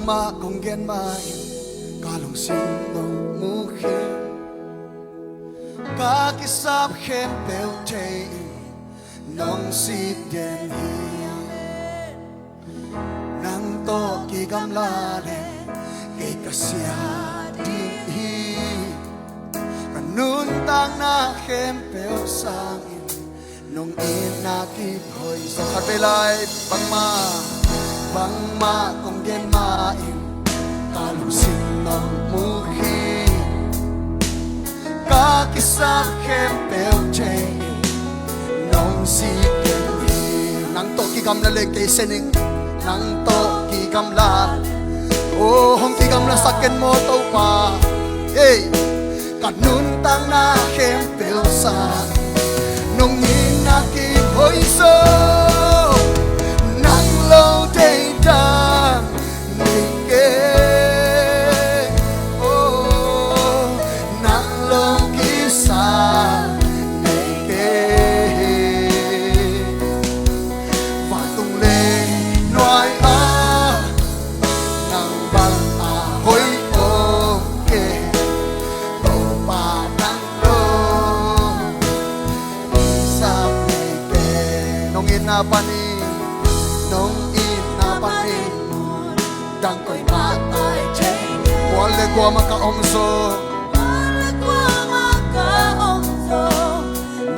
ma kong gen mai kalong sin nong mu khem ka kisap khem pel te nong si den hi nang to ki gam la le ke kasia di hi kanun tang na khem pel sang in nong in na ki hoi sa khat pe lai bang ma kong gen ma in kalong sin nong mu khi ka kisap khem pel te nong si den hi nang to ki gam la le ke sening nang to ki gam la oh hong ki gam la saken mo to pa hey kanun tang na khem pel sa nong in na ki hoi so nang lo day da ni ke oh nang lo ki sa ni ke và tung lên nói a nang bang a hoi o ke to pa nang lo sa ni ke nong in na pa ni nong in na pa ni dang koy matay wala ko makaomso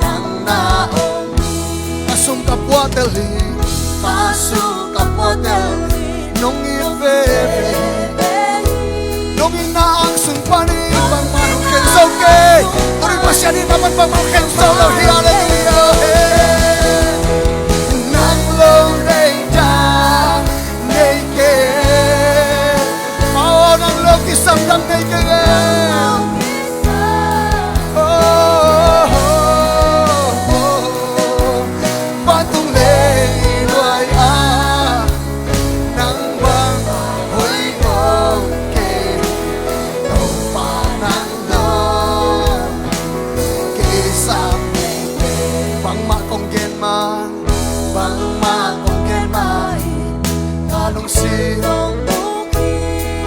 nang naong kasum kapwa teli nong ibebe nong inaang sumpani bang manong kenso ke tuloy pa siya ni naman bang manong kenso daw hallelujah nang low day down naked mao nang low kisam dang naked patung lay loy nang bang hoy okay to pa nang lo kisam bang ma kong gen man bang ma kong gen mai kalong si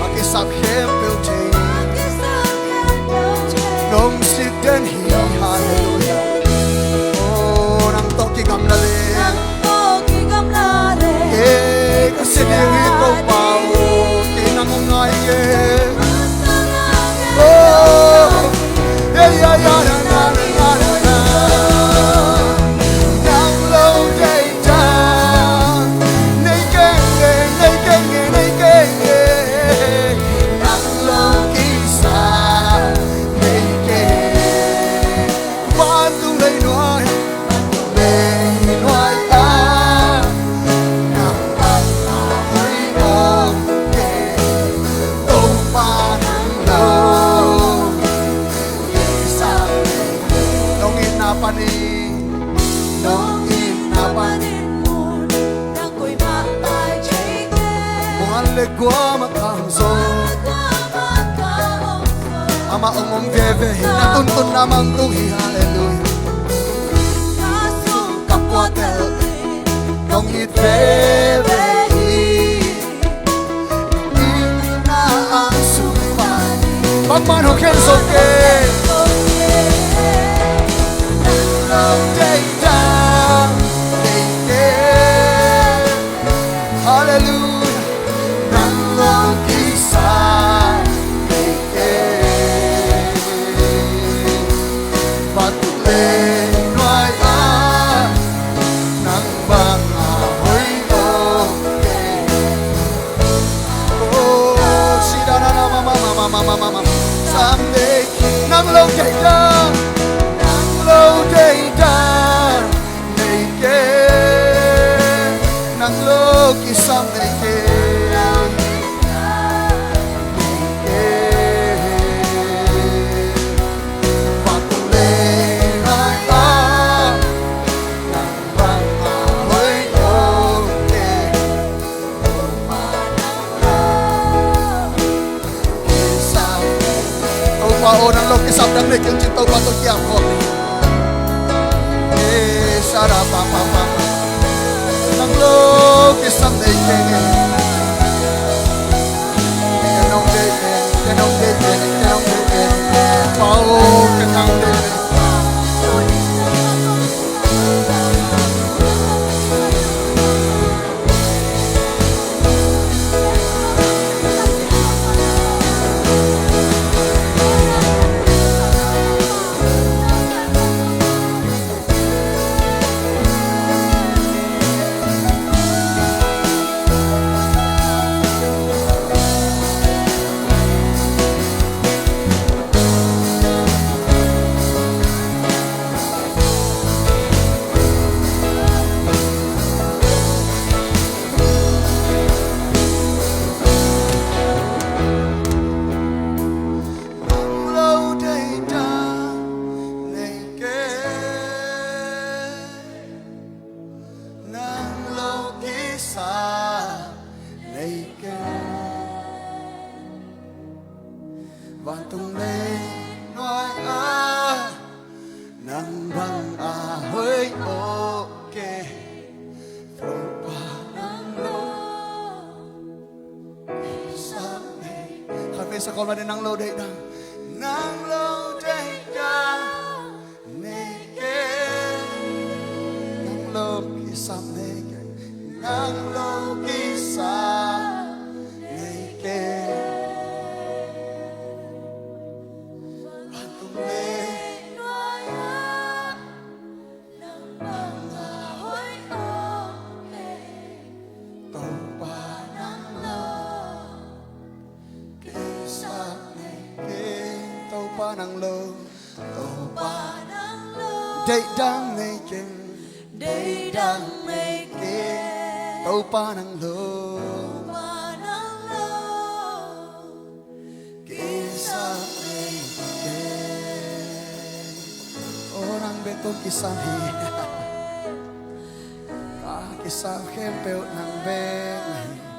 makisap hem pel te nong si den hi hallelujah oh nang to ki gam la le kasi ni ko pa o tinang ngai ye oh yeah yeah yeah na na na na nang low day down naked nang low kisa naked patung lay noy nang bang hoy okay to pa nang lo kisa nong in na pa ni nong in na pa ni kung ang legwa makamso ama ongong bebe natuntun namang ruhi hallelujah kapwa tel nong it bebe ina ang supan pagmano kenso ke love day down naked hallelujah nang long kisa naked patuloy noy nang bang ahoy okay oh sida na na mama someday nang long day down naked nang low kisam naked patuloy noy nang bang ahoy okay kisam tau pa o nang low kisam dang naked tau pa to kiam ko sara pa pa pa nang low kisam naked Nang bang ahoy okay Tàu pa ng Isang day Kami sa kolma din ng low day na Nang low day ka Naked Nang low kisam naked Nang low kisam naked Pantong pa ng love, tàu pa ng love, day đang making, tàu pa ng love, kisah making, orang betul kisah hi, kisah kempel ng beng.